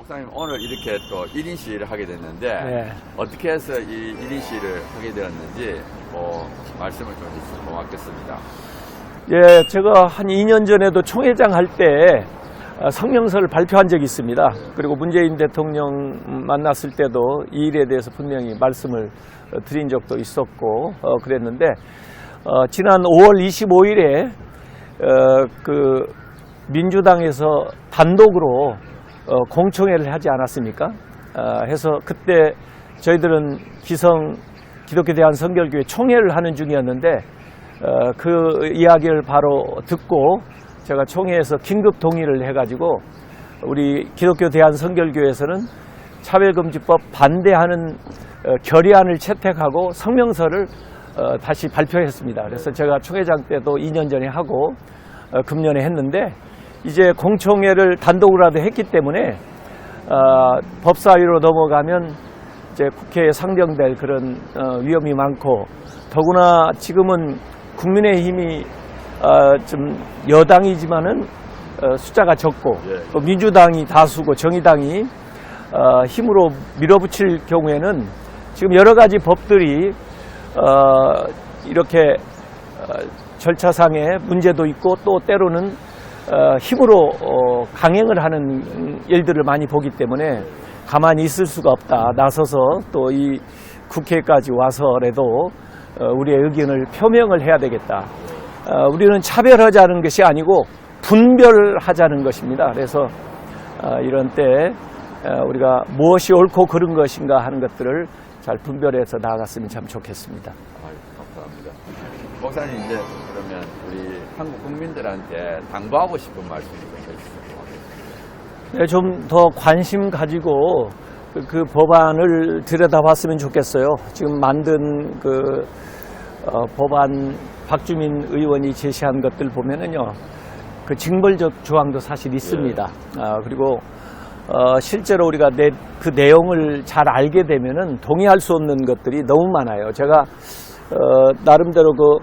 목사님 오늘 이렇게 또 1인 시위를 하게 됐는데 네. 어떻게 해서 이 1인 시위를 하게 되었는지 말씀을 좀 해주시면 고맙겠습니다. 예, 제가 한 2년 전에도 총회장 할 때 성명서를 발표한 적이 있습니다. 그리고 문재인 대통령 만났을 때도 이 일에 대해서 분명히 말씀을 드린 적도 있었고 그랬는데 지난 5월 25일에 그 민주당에서 단독으로 공청회를 하지 않았습니까? 해서 그때 저희들은 기독교 대한성결교회 총회를 하는 중이었는데 그 이야기를 바로 듣고 제가 총회에서 긴급 동의를 해가지고 우리 기독교 대한성결교회에서는 차별금지법 반대하는 결의안을 채택하고 성명서를 다시 발표했습니다. 그래서 제가 총회장 때도 2년 전에 하고 금년에 했는데 이제 공청회를 단독으로라도 했기 때문에 법사위로 넘어가면 이제 국회에 상정될 그런 위험이 많고 더구나 지금은 국민의힘이 좀 여당이지만은 숫자가 적고 또 민주당이 다수고 정의당이 힘으로 밀어붙일 경우에는 지금 여러 가지 법들이 이렇게 절차상의 문제도 있고 또 때로는 힘으로 강행을 하는 일들을 많이 보기 때문에 가만히 있을 수가 없다. 나서서 또 이 국회까지 와서라도 우리의 의견을 표명을 해야 되겠다. 우리는 차별하자는 것이 아니고 분별하자는 것입니다. 그래서 이런 때 우리가 무엇이 옳고 그른 것인가 하는 것들을 잘 분별해서 나아갔으면 참 좋겠습니다. 감사합니다. 목사님 이제 그러면 우리 한국 국민들한테 당부하고 싶은 말씀이 있으시죠? 네, 좀 더 관심 가지고 그 법안을 들여다봤으면 좋겠어요. 지금 만든 그 법안 박주민 의원이 제시한 것들 보면은요, 그 징벌적 조항도 사실 있습니다. 그리고 실제로 우리가 그 내용을 잘 알게 되면은 동의할 수 없는 것들이 너무 많아요. 제가 나름대로 그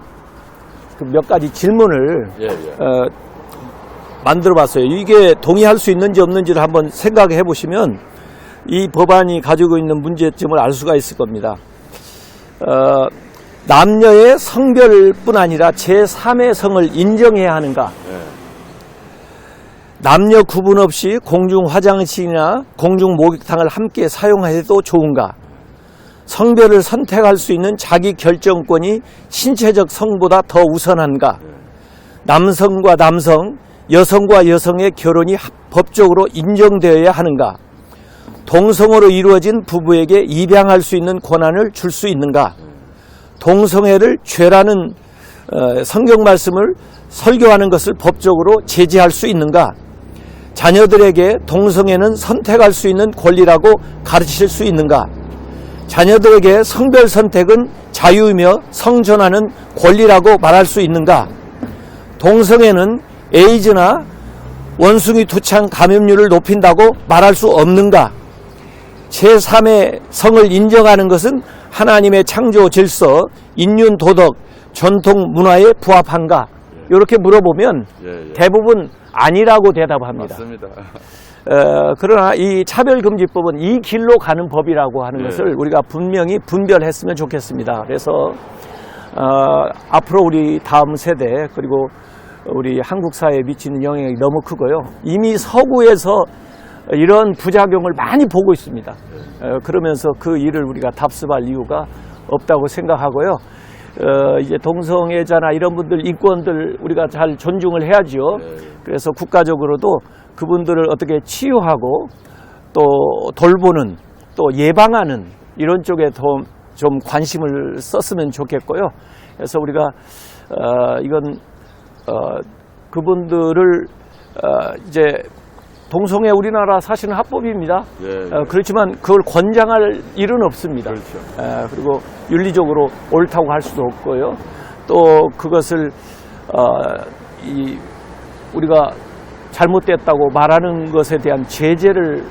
몇 가지 질문을 만들어 봤어요. 이게 동의할 수 있는지 없는지를 한번 생각해 보시면 이 법안이 가지고 있는 문제점을 알 수가 있을 겁니다. 남녀의 성별뿐 아니라 제3의 성을 인정해야 하는가? 남녀 구분 없이 공중 화장실이나 공중 목욕탕을 함께 사용해도 좋은가? 성별을 선택할 수 있는 자기 결정권이 신체적 성보다 더 우선한가? 남성과 남성, 여성과 여성의 결혼이 법적으로 인정되어야 하는가? 동성으로 이루어진 부부에게 입양할 수 있는 권한을 줄 수 있는가? 동성애를 죄라는 성경 말씀을 설교하는 것을 법적으로 제재할 수 있는가? 자녀들에게 동성애는 선택할 수 있는 권리라고 가르칠 수 있는가? 자녀들에게 성별 선택은 자유이며 성전하는 권리라고 말할 수 있는가? 동성애는 에이즈나 원숭이 두창 감염률을 높인다고 말할 수 없는가? 제3의 성을 인정하는 것은 하나님의 창조 질서, 인륜 도덕, 전통 문화에 부합한가? 이렇게 물어보면 대부분 아니라고 대답합니다. 맞습니다. 그러나 이 차별금지법은 이 길로 가는 법이라고 하는 것을 우리가 분명히 분별했으면 좋겠습니다. 그래서 앞으로 우리 다음 세대 그리고 우리 한국 사회에 미치는 영향이 너무 크고요. 이미 서구에서 이런 부작용을 많이 보고 있습니다. 그러면서 그 일을 우리가 답습할 이유가 없다고 생각하고요. 이제 동성애자나 이런 분들 인권들 우리가 잘 존중을 해야죠. 그래서 국가적으로도 그분들을 어떻게 치유하고 또 돌보는 또 예방하는 이런 쪽에 좀 관심을 썼으면 좋겠고요. 그래서 우리가 이건 그분들을 이제 동성애 우리나라 사실은 합법입니다. 그렇지만 그걸 권장할 일은 없습니다. 그렇죠. 그리고 윤리적으로 옳다고 할 수도 없고요. 또 그것을 우리가 잘못됐다고 말하는 것에 대한 제재를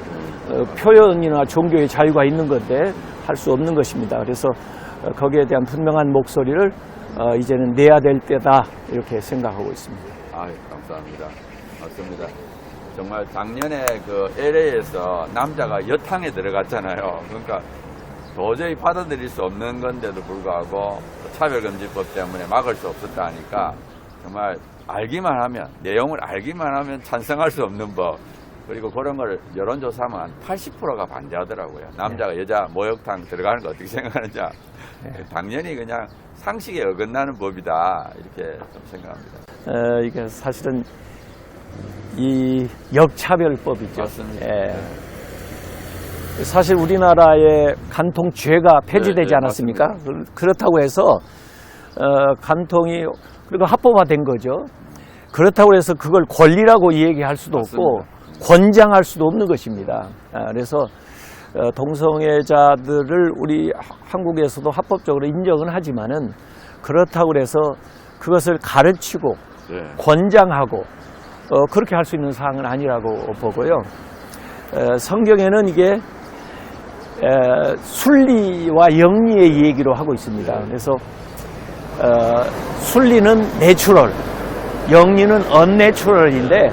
표현이나 종교의 자유가 있는 건데 할 수 없는 것입니다. 그래서 거기에 대한 분명한 목소리를 이제는 내야 될 때다 이렇게 생각하고 있습니다. 감사합니다. 맞습니다. 정말 작년에 그 LA에서 남자가 여탕에 들어갔잖아요. 그러니까 도저히 받아들일 수 없는 건데도 불구하고 차별금지법 때문에 막을 수 없었다 하니까 정말 알기만 하면, 내용을 알기만 하면 찬성할 수 없는 법. 그리고 그런 걸 여론조사하면 한 80%가 반대하더라고요. 남자가 여자 목욕탕 들어가는 거 어떻게 생각하는지. 당연히 그냥 상식에 어긋나는 법이다. 이렇게 좀 생각합니다. 이게 사실은 이 역차별법이죠. 맞습니다. 예. 사실 우리나라의 간통죄가 폐지되지 네, 않았습니까? 그렇다고 해서 간통이 그리고 합법화된 거죠. 그렇다고 해서 그걸 권리라고 얘기할 수도 없고 권장할 수도 없는 것입니다. 그래서 동성애자들을 우리 한국에서도 합법적으로 인정은 하지만은 그렇다고 해서 그것을 가르치고 네. 권장하고 그렇게 할 수 있는 사항은 아니라고 보고요. 성경에는 이게 순리와 영리의 얘기로 하고 있습니다. 그래서 순리는 내추럴, 영리는 언내추럴인데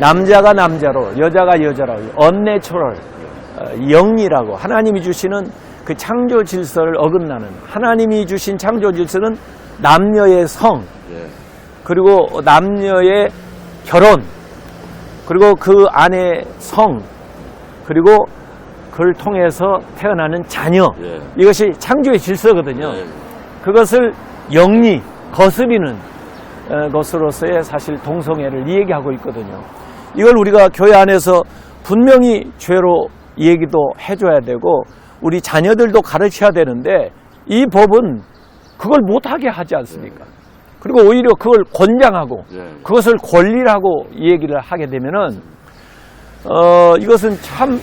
남자가 남자로, 여자가 여자로, 언내추럴, 영리라고 하나님이 주시는 그 창조 질서를 어긋나는, 하나님이 주신 창조 질서는 남녀의 성, 그리고 남녀의 결혼, 그리고 그 안에 성, 그리고 그걸 통해서 태어나는 자녀, 이것이 창조의 질서거든요. 그것을 영리, 거스리는 것으로서의 사실 동성애를 얘기하고 있거든요. 이걸 우리가 교회 안에서 분명히 죄로 얘기도 해줘야 되고 우리 자녀들도 가르쳐야 되는데 이 법은 그걸 못하게 하지 않습니까? 그리고 오히려 그걸 권장하고 그것을 권리라고 얘기를 하게 되면은 이것은 참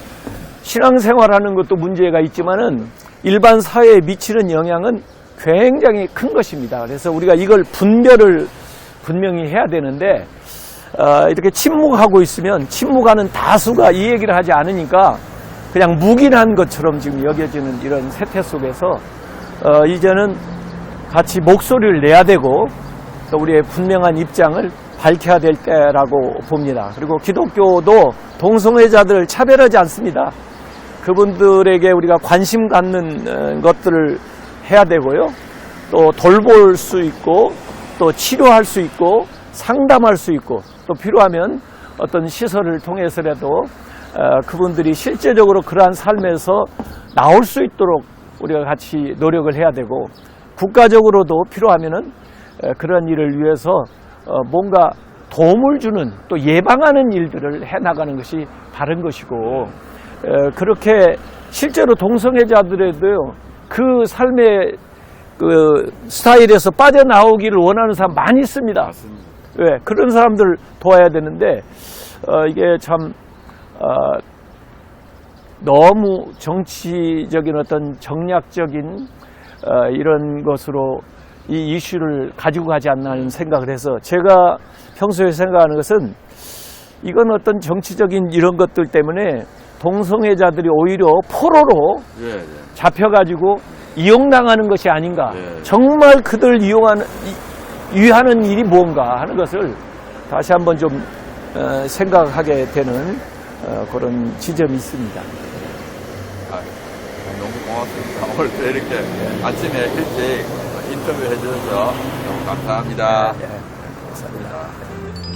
신앙생활하는 것도 문제가 있지만은 일반 사회에 미치는 영향은 굉장히 큰 것입니다. 그래서 우리가 이걸 분별을 분명히 해야 되는데 이렇게 침묵하고 있으면 침묵하는 다수가 이 얘기를 하지 않으니까 그냥 묵인한 것처럼 지금 여겨지는 이런 세태 속에서 이제는 같이 목소리를 내야 되고 또 우리의 분명한 입장을 밝혀야 될 때라고 봅니다. 그리고 기독교도 동성애자들을 차별하지 않습니다. 그분들에게 우리가 관심 갖는 것들을 해야 되고요. 또 돌볼 수 있고 또 치료할 수 있고 상담할 수 있고 또 필요하면 어떤 시설을 통해서라도 그분들이 실제적으로 그러한 삶에서 나올 수 있도록 우리가 같이 노력을 해야 되고 국가적으로도 필요하면은 그런 일을 위해서 뭔가 도움을 주는 또 예방하는 일들을 해나가는 것이 다른 것이고 그렇게 실제로 동성애자들에도 그 삶의 그 스타일에서 빠져나오기를 원하는 사람 많이 있습니다. 왜? 그런 사람들 도와야 되는데 이게 참 너무 정치적인 어떤 정략적인 이런 것으로 이 이슈를 가지고 가지 않나 하는 생각을 해서 제가 평소에 생각하는 것은 이건 어떤 정치적인 이런 것들 때문에 동성애자들이 오히려 포로로 잡혀가지고 이용당하는 것이 아닌가. 정말 그들 위하는 일이 뭔가 하는 것을 다시 한번 좀 생각하게 되는 그런 지점이 있습니다. 너무 고맙습니다. 오늘 이렇게 아침에 일찍 인터뷰 해주셔서 너무 감사합니다. 감사합니다.